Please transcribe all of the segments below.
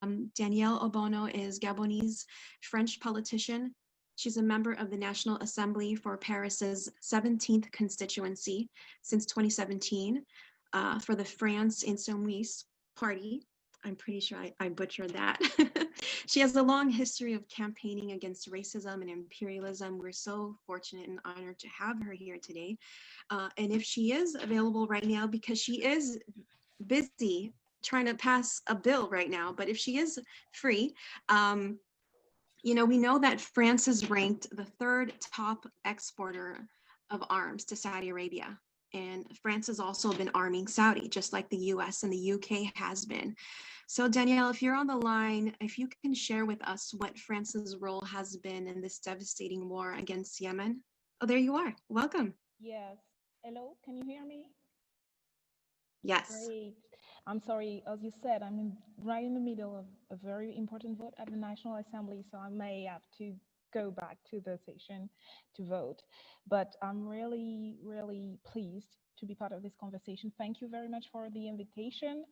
Danièle Obono is Gabonese French politician. She's a member of the National Assembly for Paris's 17th constituency since 2017 for the France Insoumise Party. I'm pretty sure I butchered that. She has a long history of campaigning against racism and imperialism. We're so fortunate and honored to have her here today. And if she is available right now, because she is busy trying to pass a bill right now, but if she is free, we know that France is ranked the third top exporter of arms to Saudi Arabia. And France has also been arming Saudi, just like the US and the UK has been. So Danielle, if you're on the line, if you can share with us what France's role has been in this devastating war against Yemen. Oh, there you are. Welcome. Yes. Hello, can you hear me? Yes. Great. I'm sorry, as you said, right in the middle of a very important vote at the National Assembly, so I may have to go back to the session to vote. But I'm really, really pleased to be part of this conversation. Thank you very much for the invitation.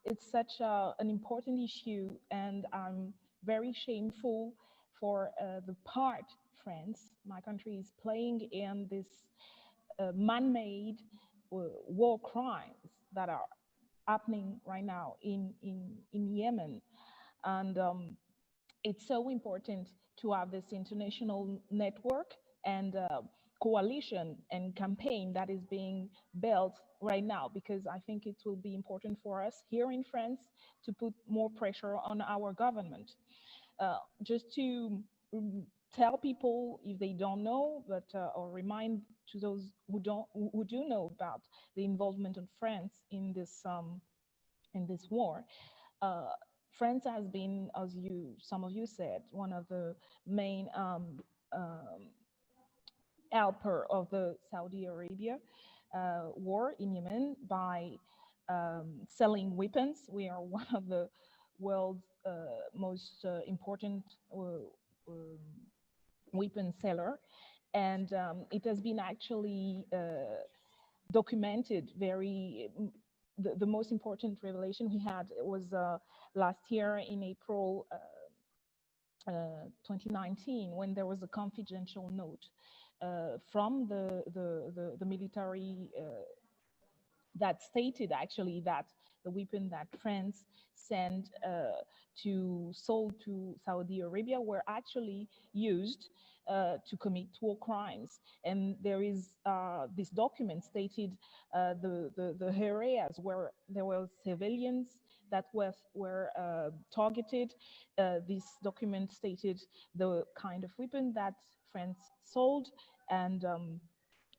It's such an important issue, and I'm very shameful for the part France, my country, is playing in this man-made war crimes that are happening right now in Yemen. And it's so important to have this international network and coalition and campaign that is being built right now, because I think it will be important for us here in France to put more pressure on our government. Just to tell people if they don't know, but or remind to those who do know about the involvement of France in this war. Uh, France has been, as some of you said, one of the main helper of the Saudi Arabia war in Yemen by selling weapons. We are one of the world's most important weapon seller, and it has been actually documented very. The most important revelation we had was last year in April 2019, when there was a confidential note from the military that stated actually that the weapon that France sent to sold to Saudi Arabia were actually used to commit war crimes. And there is this document stated the areas where there were civilians that were targeted. This document stated the kind of weapon that France sold, and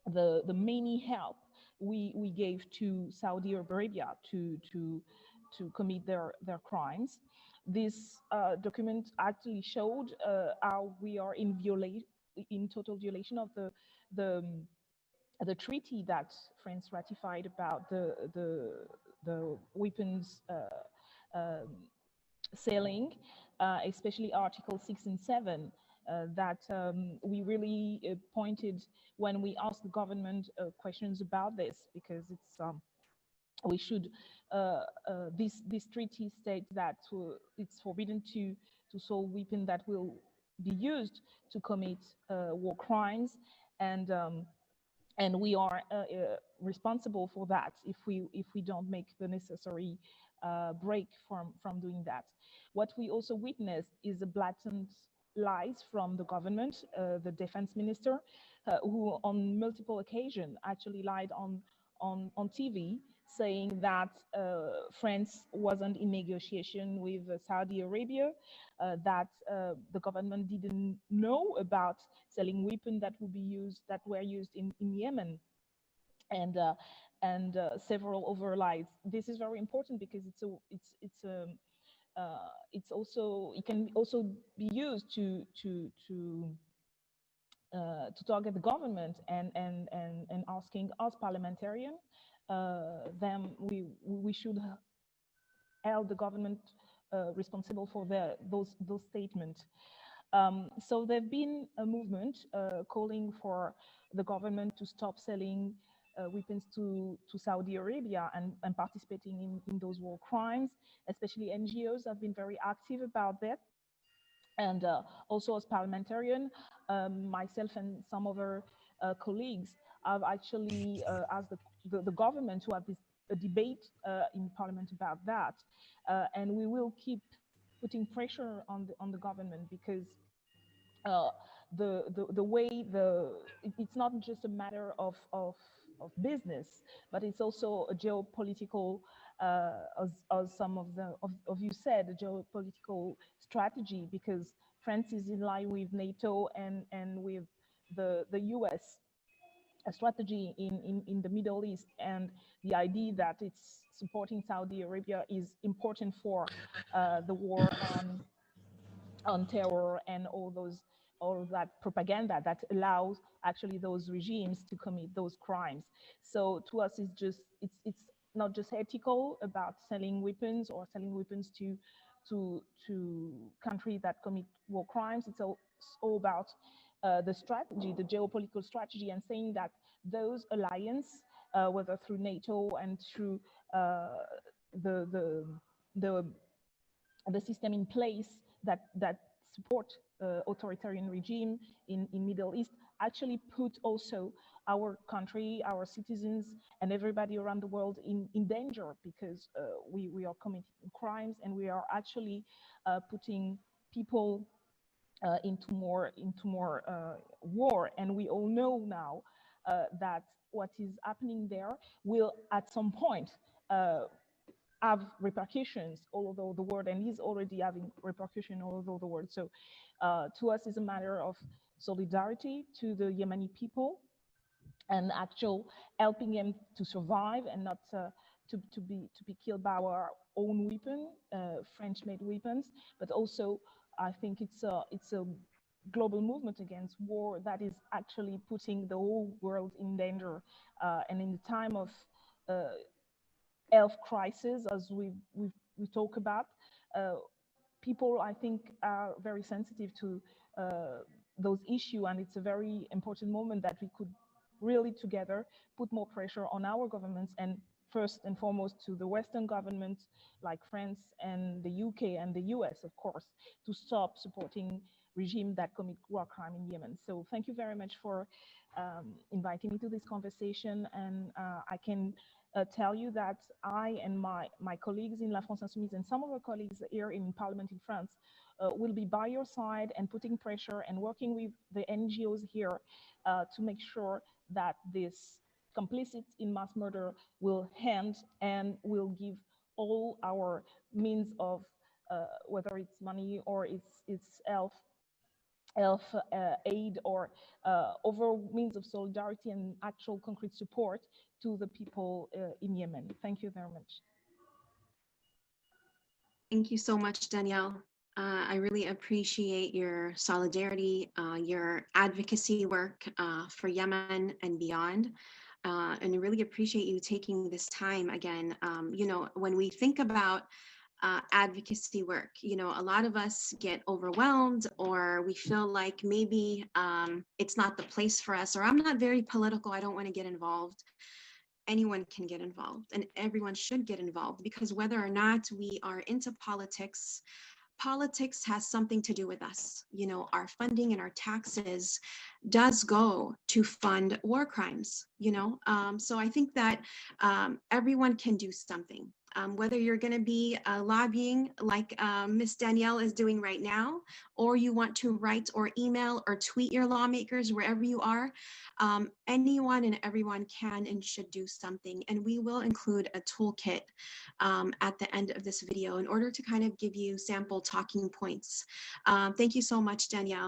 the many help we gave to Saudi Arabia to commit their crimes. This document actually showed how we are in total violation of the treaty that France ratified about the weapons selling, especially Article 6 and 7. That we really pointed when we asked the government questions about this, because it's we should this treaty states that it's forbidden to sell weapons that will be used to commit war crimes, and we are responsible for that if we don't make the necessary break from doing that. What we also witnessed is a blatant lies from the government, the defense minister, who on multiple occasions actually lied on TV, saying that France wasn't in negotiation with Saudi Arabia, that the government didn't know about selling weapons that were used in Yemen, and several other lies. This is very important because it can also be used to target the government, and asking us parliamentarians, then we should hold the government responsible for those statements. So there's been a movement calling for the government to stop selling weapons to Saudi Arabia and participating in those war crimes. Especially NGOs have been very active about that. And also as parliamentarian, myself and some other colleagues have actually asked the government to have a debate in parliament about that. And we will keep putting pressure on the government, because the way it's not just a matter of business, but it's also a geopolitical, as some of you said, a geopolitical strategy, because France is in line with NATO and with the US strategy in the Middle East, and the idea that it's supporting Saudi Arabia is important for the war on terror and all that propaganda that allows actually those regimes to commit those crimes. So to us, it's not just ethical about selling weapons or selling weapons to countries that commit war crimes. It's all about the strategy, the geopolitical strategy, and saying that those alliances, whether through NATO and through the system in place that support authoritarian regime in Middle East, actually put also our country, our citizens, and everybody around the world in danger, because we are committing crimes, and we are actually putting people into more war. And we all know now that what is happening there will at some point have repercussions all over the world, and is already having repercussions all over the world. So to us, it's a matter of solidarity to the Yemeni people, and actual helping them to survive and not to be killed by our own weapon, French-made weapons. But also, I think it's a global movement against war that is actually putting the whole world in danger. And in the time of health crisis, as we talk about, people, I think, are very sensitive to those issues, and it's a very important moment that we could really together put more pressure on our governments, and first and foremost to the Western governments like France and the UK and the US, of course, to stop supporting regimes that commit war crime in Yemen. So thank you very much for inviting me to this conversation, and I can tell you that I and my colleagues in La France Insoumise and some of our colleagues here in Parliament in France will be by your side and putting pressure and working with the NGOs here to make sure that this complicit in mass murder will end, and will give all our means of whether it's money or it's health aid or overall means of solidarity and actual concrete support to the people in Yemen. Thank you very much. Thank you so much, Danielle. I really appreciate your solidarity, your advocacy work for Yemen and beyond. And I really appreciate you taking this time again. You know, when we think about advocacy work, you know, a lot of us get overwhelmed, or we feel like maybe it's not the place for us, or I'm not very political, I don't want to get involved. Anyone can get involved, and everyone should get involved, because whether or not we are into politics, politics has something to do with us. You know, our funding and our taxes does go to fund war crimes, you know. So I think that everyone can do something. Whether you're going to be lobbying like Miss Danielle is doing right now, or you want to write or email or tweet your lawmakers wherever you are, anyone and everyone can and should do something. And we will include a toolkit at the end of this video in order to kind of give you sample talking points. Thank you so much, Danielle.